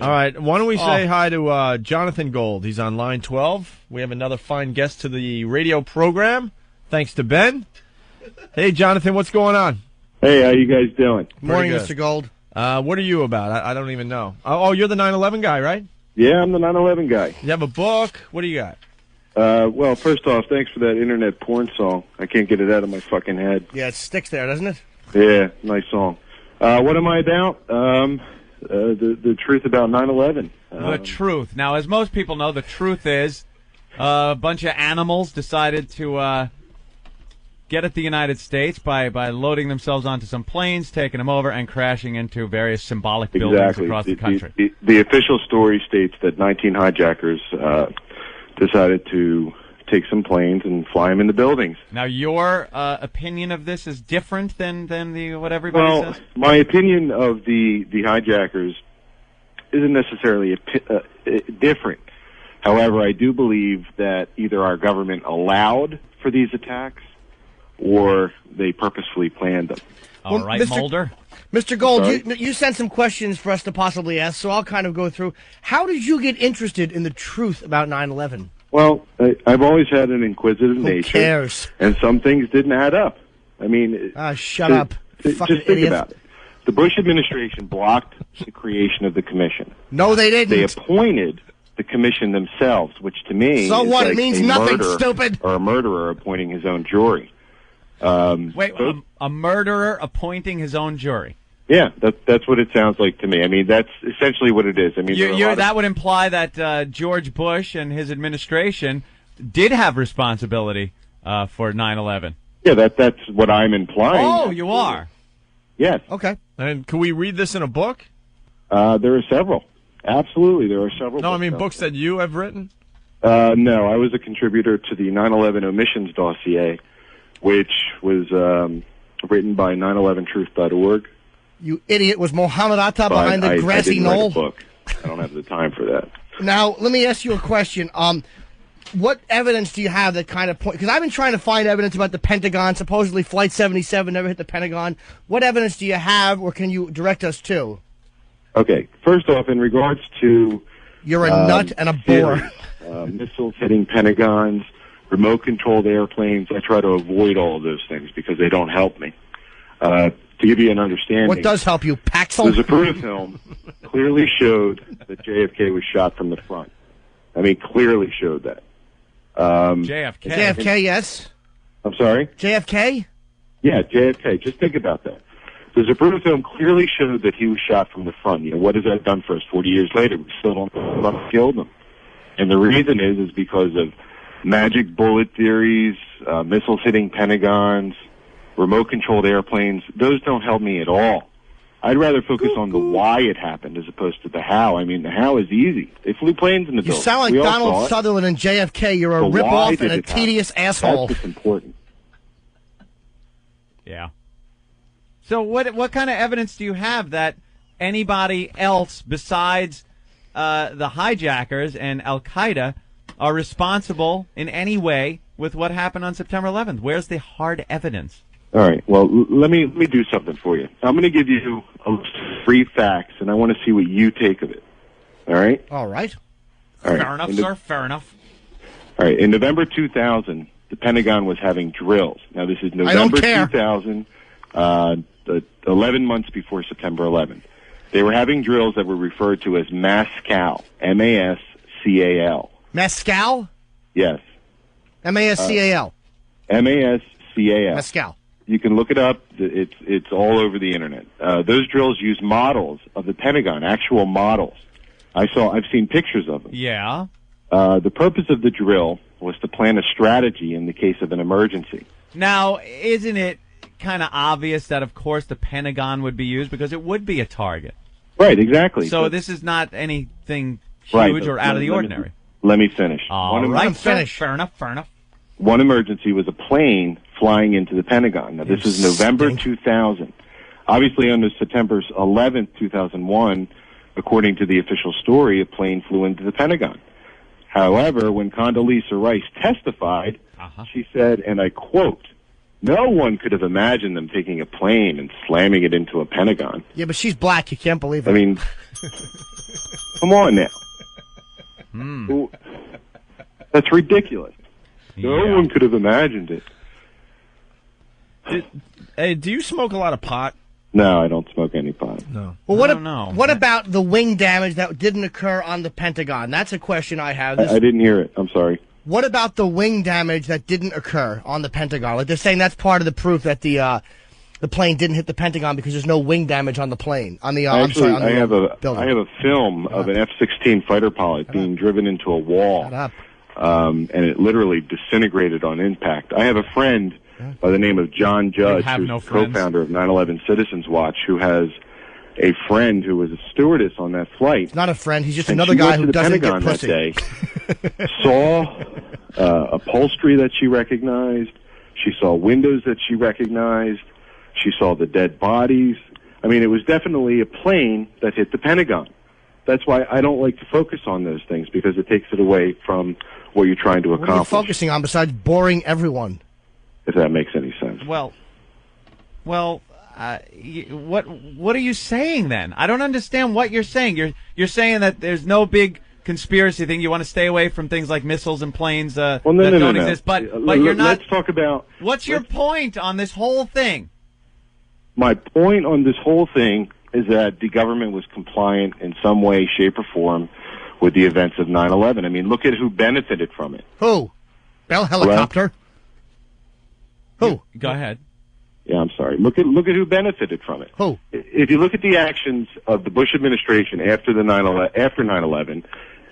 All right. Why don't we say hi to Jonathan Gold? He's on line 12. We have another fine guest to the radio program, thanks to Ben. Hey, Jonathan, what's going on? Hey, how you guys doing? Morning, Mr. Gold. What are you about? I don't even know. Oh, you're the 9/11 guy, right? Yeah, I'm the 9/11 guy. You have a book? What do you got? Well, first off, thanks for that internet porn song. I can't get it out of my fucking head. Yeah, it sticks there, doesn't it? Yeah, nice song. What am I about? The truth about 9/11. The truth. Now, as most people know, the truth is a bunch of animals decided to get at the United States by loading themselves onto some planes, taking them over, and crashing into various symbolic buildings across the country. The official story states that 19 hijackers decided to take some planes and fly them into buildings. Now, your opinion of this is different than what everybody says? My opinion of the hijackers isn't necessarily different. However, I do believe that either our government allowed for these attacks or they purposefully planned them. All right, Mulder. Mr. Gold, you sent some questions for us to possibly ask, so I'll kind of go through. How did you get interested in the truth about 9/11? Well, I've always had an inquisitive nature. Who cares? And some things didn't add up. I mean... shut up. Just think about it. The Bush administration blocked the creation of the commission. No, they didn't. They appointed the commission themselves, which to me so is what? like It means nothing, stupid. Or a murderer appointing his own jury. Wait, a murderer appointing his own jury? Yeah, that's what it sounds like to me. I mean, that's essentially what it is. I mean, that would imply that George Bush and his administration did have responsibility for 9/11. Yeah, that's what I'm implying. Oh, you are? Yes. Okay. And can we read this in a book? There are several. Absolutely, there are several. No, I mean books that you have written? No, I was a contributor to the 9/11 omissions dossier, which was written by 911truth.org. You idiot. Was Mohammed Atta behind the grassy knoll? I didn't write a book. I don't have the time for that. Now, let me ask you a question. What evidence do you have that kind of point? Because I've been trying to find evidence about the Pentagon. Supposedly Flight 77 never hit the Pentagon. What evidence do you have, or can you direct us to? Okay. First off, in regards to... You're a nut and a bore. Missiles hitting Pentagons, remote-controlled airplanes. I try to avoid all of those things because they don't help me. To give you an understanding... What does help you, Paxil? The Zapruder film clearly showed that JFK was shot from the front. I mean, clearly showed that. JFK? JFK, yes. I'm sorry? JFK? Yeah, JFK. Just think about that. The Zapruder film clearly showed that he was shot from the front. You know, what has that done for us 40 years later? We still don't know what killed him. And the reason is because of magic bullet theories, missiles hitting Pentagons, remote-controlled airplanes. Those don't help me at all. I'd rather focus on the why it happened as opposed to the how. I mean, the how is easy. They flew planes in the building. You sound like Donald Sutherland and JFK. You're a rip-off and a tedious asshole. That's what's important. Yeah. So what kind of evidence do you have that anybody else besides the hijackers and Al-Qaeda are responsible in any way with what happened on September 11th? Where's the hard evidence? All right. Well, let me do something for you. I'm going to give you a list of 3 facts, and I want to see what you take of it. All right? All right. All right. Fair enough, sir. Fair enough. All right. In November 2000, the Pentagon was having drills. Now, this is November 2000, 11 months before September 11th. They were having drills that were referred to as MASCAL, M-A-S-C-A-L. Mescal? Yes. M-A-S-C-A-L. M-A-S-C-A-L. Mescal. You can look it up. It's all over the internet. Those drills use models of the Pentagon, actual models. I've seen pictures of them. Yeah. The purpose of the drill was to plan a strategy in the case of an emergency. Now, isn't it kind of obvious that, of course, the Pentagon would be used because it would be a target? Right, exactly. So this is not anything huge or out of the ordinary. Let me finish. All right, finish. Fair enough, fair enough. One emergency was a plane flying into the Pentagon. Now, this is November 2000. Obviously, on September 11th, 2001, according to the official story, a plane flew into the Pentagon. However, when Condoleezza Rice testified, she said, and I quote, "No one could have imagined them taking a plane and slamming it into a Pentagon." Yeah, but she's black. You can't believe it. I mean, Come on now. That's ridiculous. No one could have imagined it. Hey, do you smoke a lot of pot? No, I don't smoke any pot. No. Well, know. what about the wing damage that didn't occur on the Pentagon? That's a question I have. I didn't hear it. I'm sorry. What about the wing damage that didn't occur on the Pentagon? Like they're saying that's part of the proof that the plane didn't hit the Pentagon because there's no wing damage on the plane. On the Actually, I have a building. film of an F-16 fighter pilot being driven into a wall, and it literally disintegrated on impact. I have a friend by the name of John Judge, who's the co-founder of 9/11 Citizens Watch, who has a friend who was a stewardess on that flight. He's not a friend. He's just another guy who doesn't Pentagon get pussy. That day, saw upholstery that she recognized. She saw windows that she recognized. She saw the dead bodies. I mean, it was definitely a plane that hit the Pentagon. That's why I don't like to focus on those things, because it takes it away from what you're trying to accomplish. What are you focusing on besides boring everyone? If that makes any sense. Well, what are you saying then? I don't understand what you're saying. You're saying that there's no big conspiracy thing. You want to stay away from things like missiles and planes that don't exist. But you're not. Let's talk about. What's your point on this whole thing? My point on this whole thing is that the government was compliant in some way, shape, or form with the events of 9/11. I mean, look at who benefited from it. Who? Bell Helicopter. Who? Go ahead. Yeah, I'm sorry. Look at who benefited from it. Who? If you look at the actions of the Bush administration after 9/11,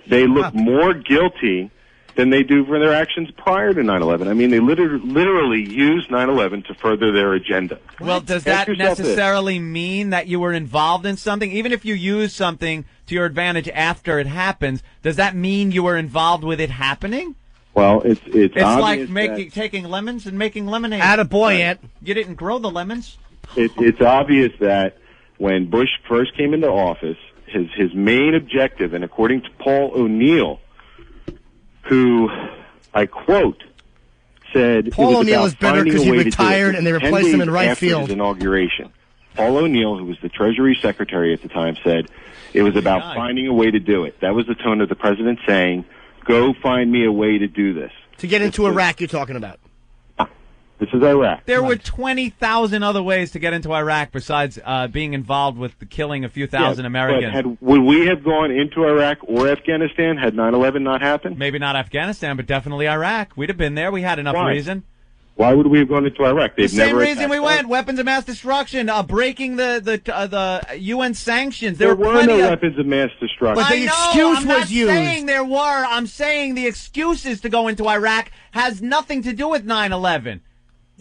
they look more guilty than they do for their actions prior to 9/11. I mean, they literally used 9/11 to further their agenda. Well, does that necessarily mean that you were involved in something? Even if you use something to your advantage after it happens, does that mean you were involved with it happening? Well, it's like taking lemons and making lemonade. Attaboy, Ant. You didn't grow the lemons. It's obvious that when Bush first came into office, his main objective, and according to Paul O'Neill, who I quote, said Paul O'Neill is better because he retired and they replaced him in right field. His inauguration. Paul O'Neill, who was the Treasury Secretary at the time, said it was about finding a way to do it. That was the tone of the president saying, "Go find me a way to do this." To get into Iraq, you're talking about. This is Iraq. There were 20,000 other ways to get into Iraq besides being involved with the killing a few thousand Americans. But would we have gone into Iraq or Afghanistan had 9/11 not happened? Maybe not Afghanistan, but definitely Iraq. We'd have been there. We had enough reason. Why would we have gone into Iraq? The same reason we went: weapons of mass destruction, breaking the UN sanctions. There were no weapons of mass destruction. But the excuse was used. I'm not saying there were. I'm saying the excuses to go into Iraq has nothing to do with 9/11.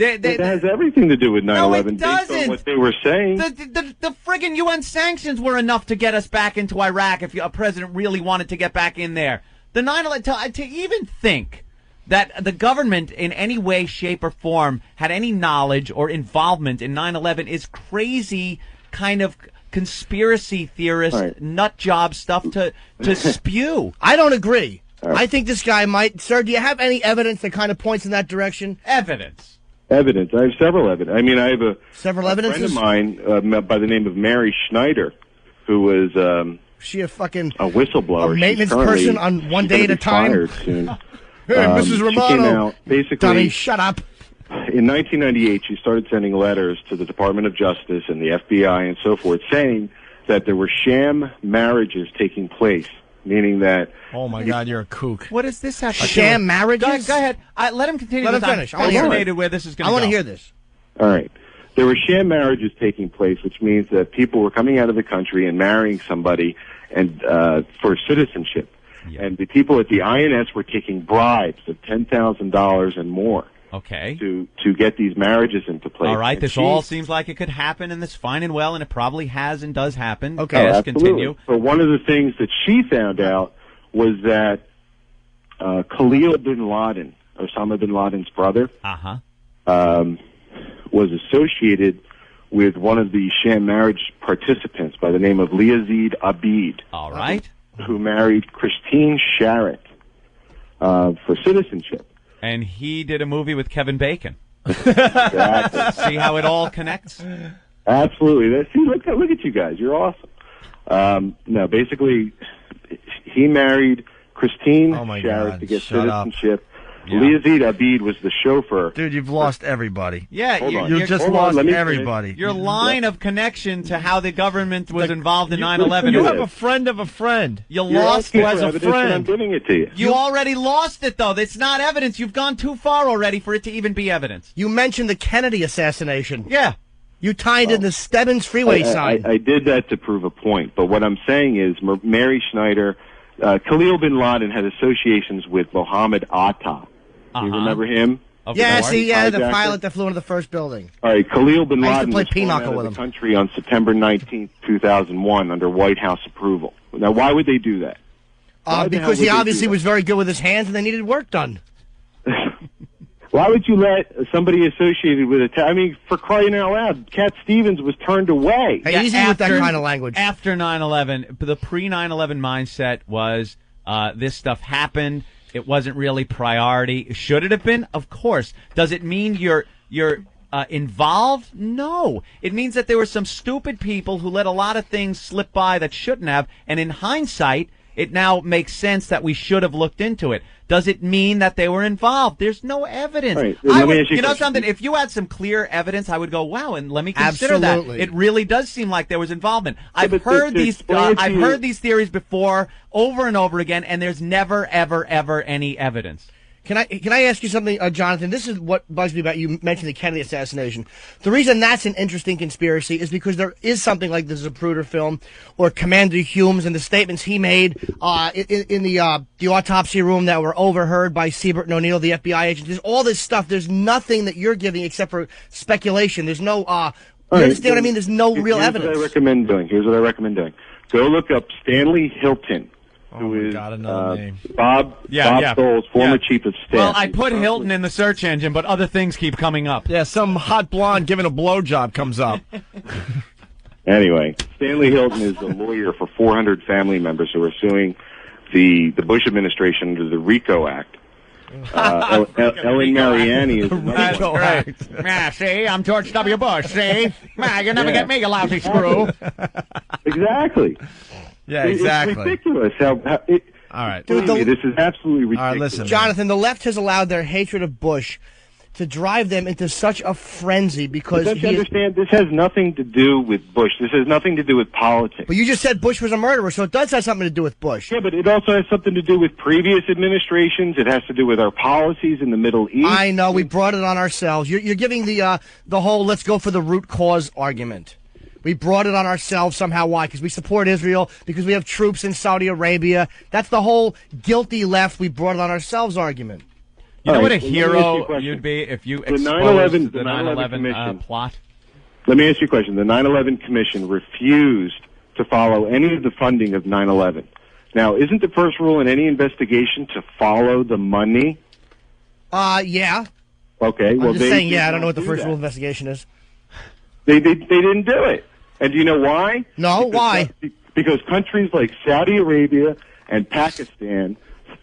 It has everything to do with 9/11 based on what they were saying. The friggin' UN sanctions were enough to get us back into Iraq if a president really wanted to get back in there. The 9/11 to even think that the government in any way, shape, or form had any knowledge or involvement in 9/11 is crazy kind of conspiracy theorist nut job stuff to spew. I don't agree. I think this guy might. Sir, do you have any evidence that kind of points in that direction? Evidence. I have several evidence. I mean, I have a friend evidences? of mine by the name of Mary Schneider, who was she a fucking a whistleblower. A maintenance person on one day at a time. Soon. Hey, Mrs. Romano. She came out, basically, Donnie, shut up. In 1998, she started sending letters to the Department of Justice and the FBI and so forth, saying that there were sham marriages taking place, meaning that... Oh, my God, you're a kook. What does this have to do with? Sham marriages? Go ahead. Let him continue. Let him finish. I'm fascinated where this is going to go. I want to hear this. All right. There were sham marriages taking place, which means that people were coming out of the country and marrying somebody and for citizenship. Yeah. And the people at the INS were taking bribes of $10,000 and more. Okay. To get these marriages into place. All right. This all seems like it could happen, and it's fine and well, and it probably has and does happen. Okay. Yes, continue. But one of the things that she found out was that Khalil bin Laden, Osama bin Laden's brother, was associated with one of the sham marriage participants by the name of Liazid Abid. All right. Who married Christine Sharrett for citizenship. And he did a movie with Kevin Bacon. Exactly. See how it all connects? Absolutely. See, look at you guys. You're awesome. No, basically, He married Christine Oh, my Sharrett God. to get Shut up. citizenship. Yeah. Yazid Abid was the chauffeur. Dude, you've lost everybody. Yeah, Hold on. You just Hold on, lost let me everybody. your line of connection to how the government was involved in You- 9/11. You is- have a friend of a friend. You You're lost asking who for has a evidence, and I'm friend. giving it to you. You already lost it, though. It's not evidence. You've gone too far already for it to even be evidence. You mentioned the Kennedy assassination. Yeah. You tied in the Stebbins freeway sign. I did that to prove a point, but what I'm saying is Mary Schneider, Khalil bin Laden had associations with Mohammed Atta. You remember him? Of Yeah, course. see, yeah, the Hijacker. pilot that flew into the first building. All right, Khalil bin I used to Laden play was flown pinochle out of with the him. country on September 19th, 2001 under White House approval. Now, why would they do that? Why the hell Because would he they obviously do was very good with his hands and they needed work done. that? Why would you let somebody associated with it? I mean, for crying out loud, Cat Stevens was turned away. Hey, easy with that kind of language. After 9/11, the pre-9/11 mindset was this stuff happened. It wasn't really priority. Should it have been? Of course. Does it mean you're involved? No. It means that there were some stupid people who let a lot of things slip by that shouldn't have, and in hindsight, it now makes sense that we should have looked into it. Does it mean that they were involved? There's no evidence. All right, let me ask you a you know question. something? If you had some clear evidence, I would go, wow, and let me consider Absolutely. that. It really does seem like there was involvement. I've but heard to these. explain to I've you- heard these theories before, over and over again, and there's never, ever, ever any evidence. Can I ask you something, Jonathan? This is what bugs me about you mentioned the Kennedy assassination. The reason that's an interesting conspiracy is because there is something like the Zapruder film or Commander Humes and the statements he made in the autopsy room that were overheard by Siebert and O'Neill, the FBI agent. There's all this stuff. There's nothing that you're giving except for speculation. There's no. You understand what I mean? There's no real Here's evidence. What I recommend doing. Here's what I recommend doing. Go look up Stanley Hilton, who my is God, another name. Bob Stoll's former chief of staff. Well, I put Hilton in the search engine, but other things keep coming up. Yeah, some hot blonde giving a blowjob comes up. Anyway, Stanley Hilton is a lawyer for 400 family members who are suing the Bush administration under the RICO Act. Ellen Mariani is another RICO one. Act. Yeah, see, I'm George W. Bush, see? You never get me, you lousy screw. Exactly. Yeah, exactly. It's ridiculous. All right. Believe me, this is absolutely ridiculous. All right, listen. Jonathan, the left has allowed their hatred of Bush to drive them into such a frenzy because Don't you understand? This has nothing to do with Bush. This has nothing to do with politics. But you just said Bush was a murderer, so it does have something to do with Bush. Yeah, but it also has something to do with previous administrations. It has to do with our policies in the Middle East. I know, we brought it on ourselves. You're giving the whole let's go for the root cause argument. We brought it on ourselves somehow. Why? Because we support Israel, because we have troops in Saudi Arabia. That's the whole guilty left, we brought it on ourselves argument. You know All what a right, well, let me ask you a hero question. you'd be if you The exposed 9/11 the 9/11 Commission. plot? Let me ask you a question. The 9/11 Commission refused to follow any of the funding of 9/11. Now, isn't the first rule in any investigation to follow the money? Yeah. Okay, well, I'm just they saying, did yeah, I don't not know what the do first that. rule of investigation is. They didn't do it. And do you know why? No, why? Because countries like Saudi Arabia and Pakistan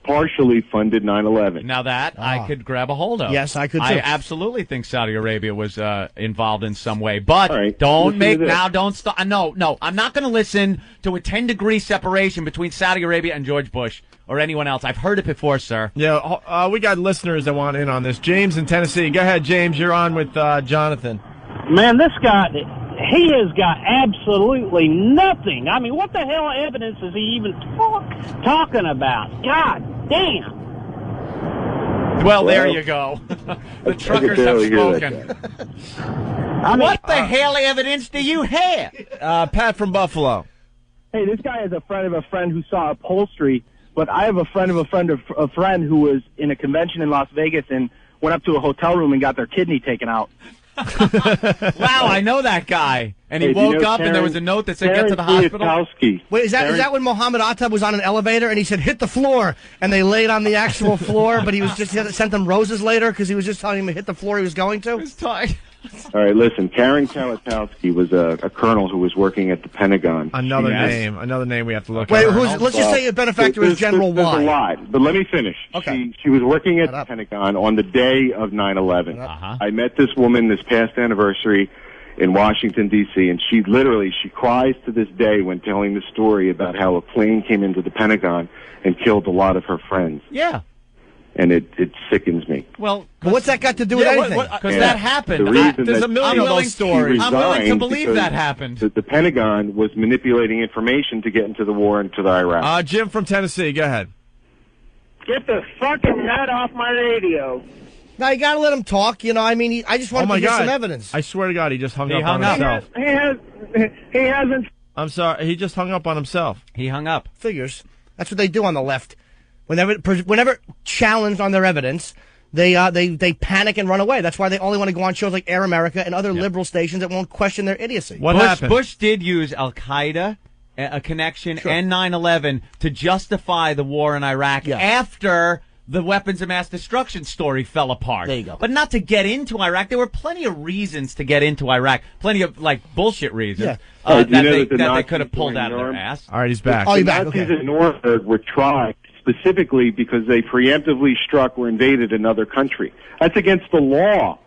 partially funded 9/11. Now that I could grab a hold of. Yes, I could, too. I absolutely think Saudi Arabia was involved in some way. But All right, don't listen make to this. now. Don't stop. No. I'm not going to listen to a 10-degree separation between Saudi Arabia and George Bush or anyone else. I've heard it before, sir. Yeah, we got listeners that want in on this. James in Tennessee. Go ahead, James. You're on with Jonathan. Man, this guy, he has got absolutely nothing. I mean, what the hell evidence is he even talking about? God damn. Well, there you go. The truckers have barely hear that spoken. I mean, What the hell evidence do you have? Pat from Buffalo. Hey, this guy is a friend of a friend who saw upholstery, but I have a friend of a friend of a friend who was in a convention in Las Vegas and went up to a hotel room and got their kidney taken out. Wow, I know that guy. And he Hey, do you woke know up and there was a note that said, get to the Karen hospital. Kwiatkowski. Wait, is that when Mohammed Atta was on an elevator and he said, hit the floor, and they laid on the actual floor, but he sent them roses later because he was just telling him to hit the floor he was going to? All right, listen. Karen Kwiatkowski was a colonel who was working at the Pentagon. Another Yes. name we have to look Wait, at. let's just say a benefactor is General There's Y. a lot, but let me finish. Okay. She was working at Shut the up. Pentagon on the day of 9/11. Uh-huh. I met this woman this past anniversary, in Washington, D.C., and she cries to this day when telling the story about how a plane came into the Pentagon and killed a lot of her friends. Yeah. And it sickens me. Well, what's that got to do with anything? Because that happened. There's a million of those stories. I'm willing to believe that happened. The Pentagon was manipulating information to get into the war into the Iraq. Jim from Tennessee, go ahead. Get the fucking nut off my radio. Now, you got to let him talk. You know, I mean, I just wanted to get some evidence. I swear to God, he just hung up on himself. He hasn't. I'm sorry. He just hung up on himself. He hung up. Figures. That's what they do on the left. Whenever challenged on their evidence, they panic and run away. That's why they only want to go on shows like Air America and other liberal stations that won't question their idiocy. What happened? Bush did use Al-Qaeda, a connection, and 9/11 to justify the war in Iraq after the weapons of mass destruction story fell apart. There you go. But not to get into Iraq. There were plenty of reasons to get into Iraq. Plenty of, bullshit reasons that they could have pulled out of their ass. All right, he's back. Oh, you're the back. Nazis Okay. in Nuremberg were tried specifically because they preemptively struck or invaded another country. That's against the law.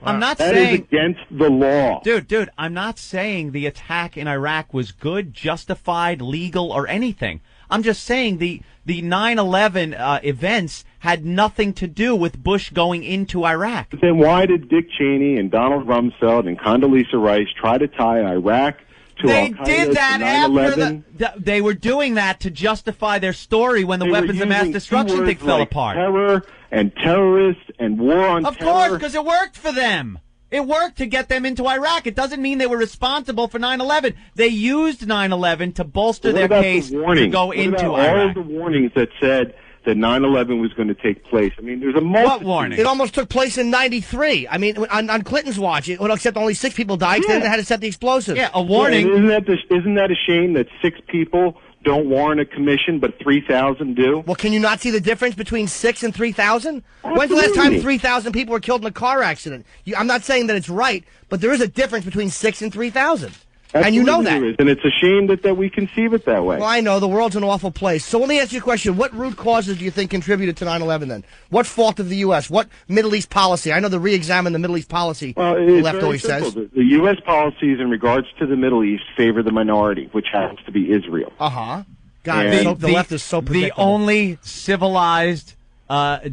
I'm not That saying... is against the law. Dude, I'm not saying the attack in Iraq was good, justified, legal, or anything. I'm just saying the 9/11 events had nothing to do with Bush going into Iraq. Then why did Dick Cheney and Donald Rumsfeld and Condoleezza Rice try to tie Iraq to They Al-Qaeda, did that to after 9/11? they were doing that to justify their story when the They were weapons of mass using destruction two thing words fell like apart. Terror and terrorists and war on Of terror. course, because it worked for them. It worked to get them into Iraq. It doesn't mean they were responsible for 9/11. They used 9/11 to bolster their case to go into all Iraq. of the warnings that said that 9/11 was going to take place? I mean, there's a multitude. What warning? It almost took place in '93. I mean, on Clinton's watch, except only 6 people died. Yeah. They had to set the explosives. Yeah, a warning. Yeah, isn't that a shame that 6 people don't warrant a commission, but 3,000 do? Well, can you not see the difference between 6 and 3,000? When's the last time 3,000 people were killed in a car accident? I'm not saying that it's right, but there is a difference between 6 and 3,000. And you know that. Absolutely there is, and it's a shame that we conceive it that way. Well, I know. The world's an awful place. So let me ask you a question. What root causes do you think contributed to 9/11 then? What fault of the U.S.? What Middle East policy? I know to re-examine the Middle East policy, Well, the it's left very always simple. says. The U.S. policies in regards to the Middle East favor the minority, which happens to be Israel. Uh-huh. God, And the left is so predictable. The only civilized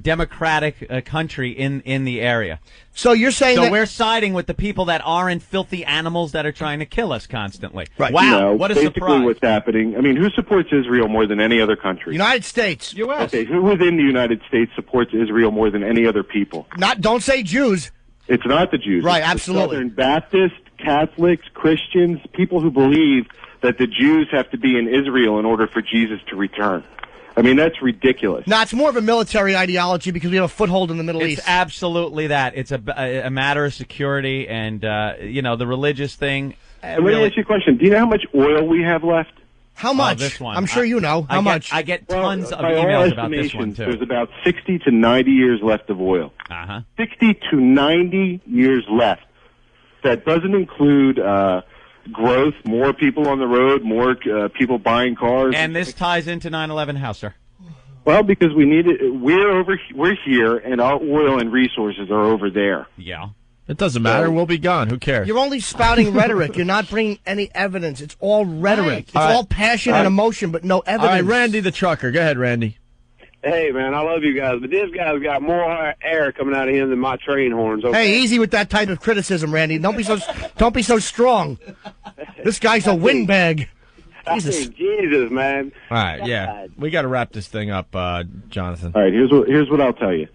democratic country in the area. So you're saying So that... we're siding with the people that aren't filthy animals that are trying to kill us constantly. Right. Wow, You know, what a basically surprise. what's happening. I mean, who supports Israel more than any other country? United States. U.S. Okay, who within the United States supports Israel more than any other people? Don't say Jews. It's not the Jews. Right, It's the absolutely. Southern Baptists, Catholics, Christians, people who believe that the Jews have to be in Israel in order for Jesus to return. I mean, that's ridiculous. No, it's more of a military ideology because we have a foothold in the Middle It's East. absolutely that. It's a matter of security and, the religious thing. And let me ask you a question. Do you know how much oil we have left? How much? this one. I'm sure you know. How much? I get tons of by all emails about this one, estimations, too. there's about 60 to 90 years left of oil. Uh-huh. 60 to 90 years left. That doesn't include growth, more people on the road, more people buying cars. And this ties into 9/11 House, sir. Well, because we need it. We're here, and our oil and resources are over there. Yeah. It doesn't matter. We'll be gone. Who cares? You're only spouting rhetoric. You're not bringing any evidence. It's all rhetoric. Right. It's All right. all passion and emotion, but no All evidence. right, Randy the trucker. Go ahead, Randy. Hey, man, I love you guys, but this guy's got more air coming out of him than my train horns. Okay? Hey, easy with that type of criticism, Randy. Don't be so strong. This guy's a windbag. Jesus. Hey, Jesus, man. All right, yeah. We got to wrap this thing up, Jonathan. All right, here's what I'll tell you.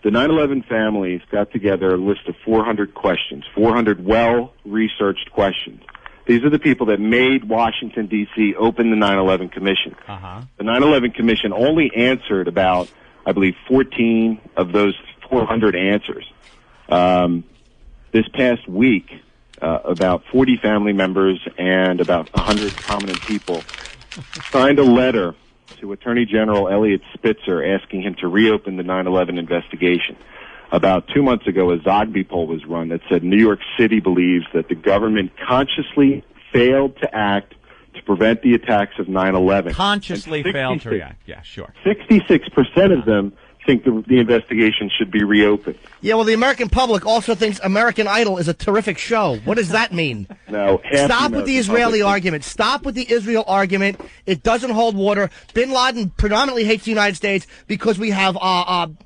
The 9/11 families got together a list of 400 questions, 400 well-researched questions. These are the people that made Washington, D.C. open the 9/11 Commission. Uh-huh. The 9/11 Commission only answered about, I believe, 14 of those 400 answers. This past week, about 40 family members and about 100 prominent people signed a letter to Attorney General Elliot Spitzer asking him to reopen the 9/11 investigation. About 2 months ago, a Zogby poll was run that said New York City believes that the government consciously failed to act to prevent the attacks of 9/11. Consciously failed to react. Yeah, sure. 66% of them think the investigation should be reopened. Yeah, well, the American public also thinks American Idol is a terrific show. What does that mean? No, Stop with the Israeli argument. Stop with the Israel argument. It doesn't hold water. Bin Laden predominantly hates the United States because we have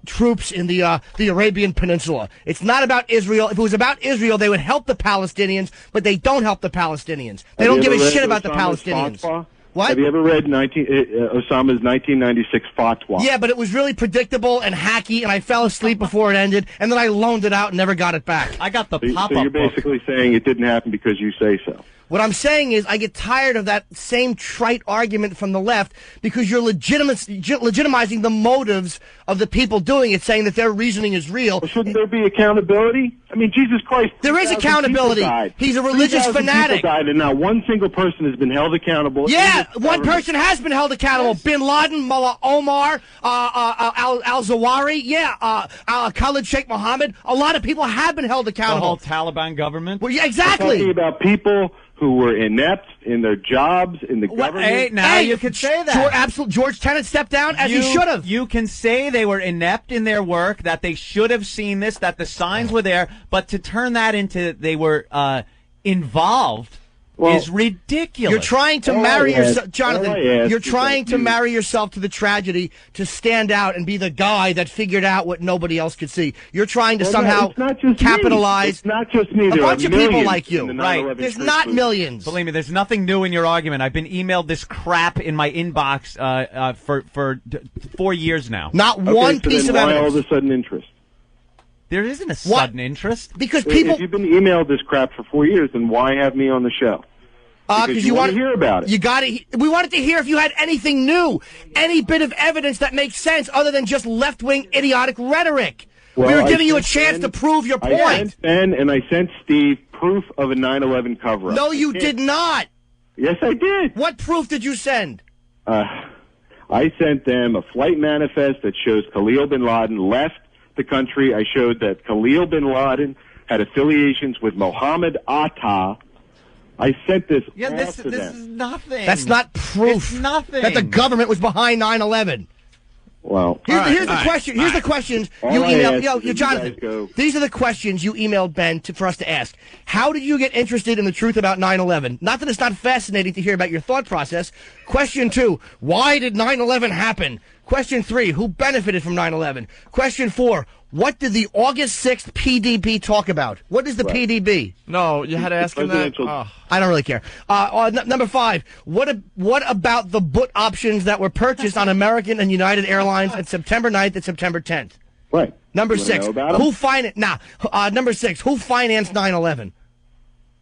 troops in the Arabian Peninsula. It's not about Israel. If it was about Israel, they would help the Palestinians, but they don't help the Palestinians. They don't give a shit about the Palestinians. What? Have you ever read Osama's 1996 fatwa? Yeah, but it was really predictable and hacky, and I fell asleep before it ended, and then I loaned it out and never got it back. I got the So you're basically saying it didn't happen because you say so. What I'm saying is I get tired of that same trite argument from the left because you're legitimizing the motives of the people doing it, saying that their reasoning is real. Well, shouldn't there be accountability? I mean, Jesus Christ. There is accountability. He's a religious fanatic. People died, and not one single person has been held accountable. Yeah, one person has been held accountable. Yes. Bin Laden, Mullah Omar, al-Zawahiri, Khalid Sheikh Mohammed. A lot of people have been held accountable. The whole Taliban government? Well, yeah, exactly. We're talking about people who were inept in their jobs, in the government. You could say that. George Tenet stepped down as he should have. You can say they were inept in their work, that they should have seen this, that the signs were there, but to turn that into they were involved is ridiculous. You're trying to marry yourself, Jonathan. You're trying to marry yourself to the tragedy to stand out and be the guy that figured out what nobody else could see. You're trying to somehow capitalize. It's not just me. A bunch of people like you, right? There's not millions. Believe me, there's nothing new in your argument. I've been emailed this crap in my inbox for 4 years now. Not one piece of evidence. Why all of a sudden interest? There isn't a sudden interest. Because people. If you've been emailed this crap for 4 years, then why have me on the show? Because you want to hear about it. You got it. We wanted to hear if you had anything new, any bit of evidence that makes sense other than just left-wing idiotic rhetoric. Well, we were giving you a chance to prove your point. I sent Ben and I sent Steve proof of a 9/11 cover-up. No, you did not. Yes, I did. What proof did you send? I sent them a flight manifest that shows Khalil bin Laden left the country. I showed that Khalil bin Laden had affiliations with Mohammed Atta. I sent this. Yeah, this is nothing. That's not proof. It's nothing. That the government was behind 9/11. Well, here's the question. Here's the questions you emailed. Jonathan, these are the questions you emailed Ben for us to ask. How did you get interested in the truth about 9/11? Not that it's not fascinating to hear about your thought process. Question 2, why did 9/11 happen? Question 3, who benefited from 9/11? Question 4, what did the August 6th PDB talk about? What is the PDB? No, you had to ask him that. Oh. I don't really care. Number 5, what about the boot options that were purchased on American and United Airlines on September 9th and September 10th? Right. Number 6, who financed 9/11?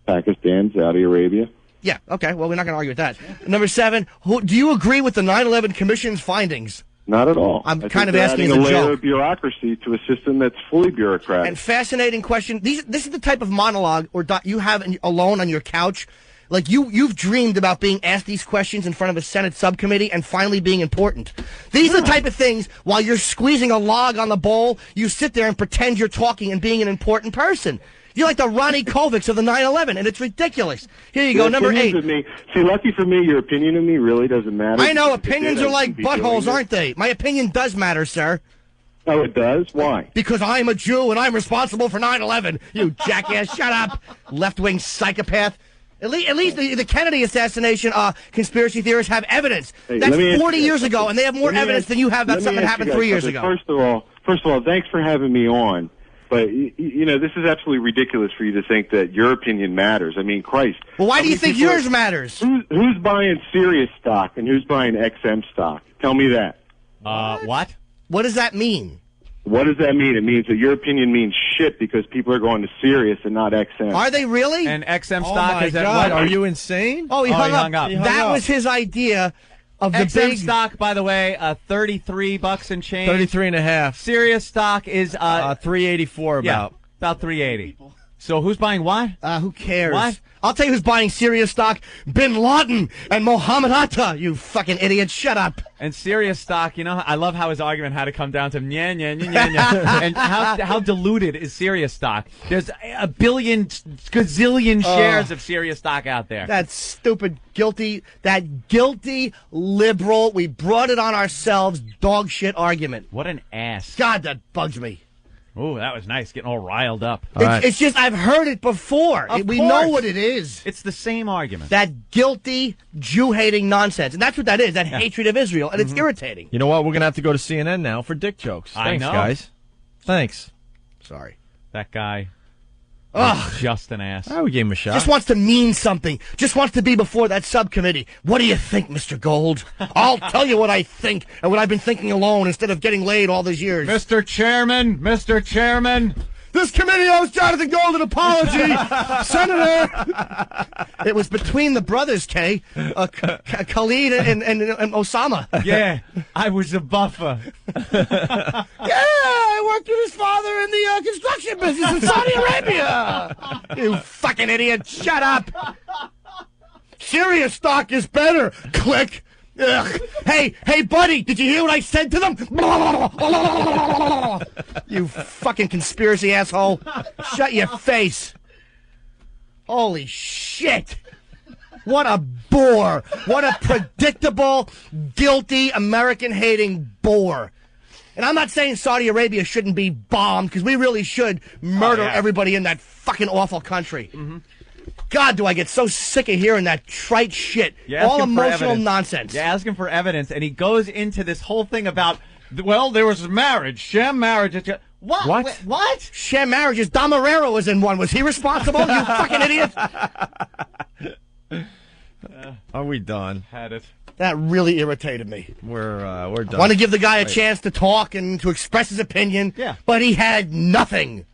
Pakistan, Saudi Arabia. Yeah, okay, well, we're not going to argue with that. Number 7, do you agree with the 9/11 Commission's findings? Not at all. I'm kind of asking as a a layer joke. of bureaucracy to a system that's fully bureaucratic. And fascinating question. This is the type of monologue you have alone on your couch. Like you've dreamed about being asked these questions in front of a Senate subcommittee and finally being important. These are the type of things, while you're squeezing a log on the bowl, you sit there and pretend you're talking and being an important person. You're like the Ronnie Kovacs of the 9/11, and it's ridiculous. Here you go, number 8. See, lucky for me, your opinion of me really doesn't matter. I know, opinions are like buttholes, aren't they? My opinion does matter, sir. Oh, it does? Why? Because I'm a Jew and I'm responsible for 9/11. You jackass, shut up, left-wing psychopath. At least the Kennedy assassination conspiracy theorists have evidence. That's 40 years ago, and they have more evidence than you have that something happened 3 years ago. First of all, thanks for having me on. But, this is absolutely ridiculous for you to think that your opinion matters. I mean, Christ. Well, why do you think yours matters? Who's buying Sirius stock and who's buying XM stock? Tell me that. What? What does that mean? What does that mean? It means that your opinion means shit because people are going to Sirius and not XM. Are they really? And XM stock is at what? Are you insane? Oh, he hung up. That was his idea. Of the XM big stock, by the way, $33 and change. 33.5. Sirius stock is $384 about. Yeah, about $380. So who's buying what? Who cares? What? I'll tell you who's buying Syria stock. Bin Laden and Mohammed Atta. You fucking idiot. Shut up. And Sirius stock, I love how his argument had to come down to nya, nya, nya, nya, nya. And how diluted is Sirius stock? There's a billion, gazillion shares of Sirius stock out there. That stupid, guilty liberal, we brought it on ourselves, dog shit argument. What an ass. God, that bugs me. Oh, that was nice, getting all riled up. It's just, I've heard it before. We know what it is. It's the same argument. That guilty, Jew-hating nonsense. And that's what that is, that hatred of Israel. And it's irritating. You know what? We're going to have to go to CNN now for dick jokes. Thanks, guys. Thanks. Sorry. That guy. Ugh. Just an ass. Oh, we gave him a shot. Just wants to mean something. Just wants to be before that subcommittee. What do you think, Mr. Gold? I'll tell you what I think and what I've been thinking alone instead of getting laid all these years. Mr. Chairman. This committee owes Jonathan Gold an apology, Senator. It was between the brothers, Kay, Khalid and Osama. Yeah, I was a buffer. Yeah, I worked with his father in the construction business in Saudi Arabia. You fucking idiot. Shut up. Sirius stock is better. Click. Ugh. Hey, buddy, did you hear what I said to them? You fucking conspiracy asshole. Shut your face. Holy shit. What a bore. What a predictable, guilty, American-hating bore. And I'm not saying Saudi Arabia shouldn't be bombed, because we really should murder everybody in that fucking awful country. Mm-hmm. God, do I get so sick of hearing that trite shit. All emotional nonsense. You ask him for evidence, and he goes into this whole thing about, well, there was marriage, sham marriage. What? Sham marriages. Dom Herrera was in one. Was he responsible, you fucking idiot? Are we done? Had it. That really irritated me. We're done. I want to give the guy a chance to talk and to express his opinion, but he had nothing.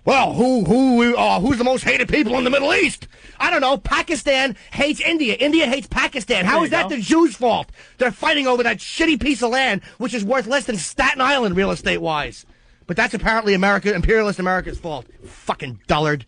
Well, who's the most hated people in the Middle East? I don't know. Pakistan hates India. India hates Pakistan. How is that the Jews' fault? They're fighting over that shitty piece of land, which is worth less than Staten Island real estate-wise. But that's apparently imperialist America's fault. Fucking dullard.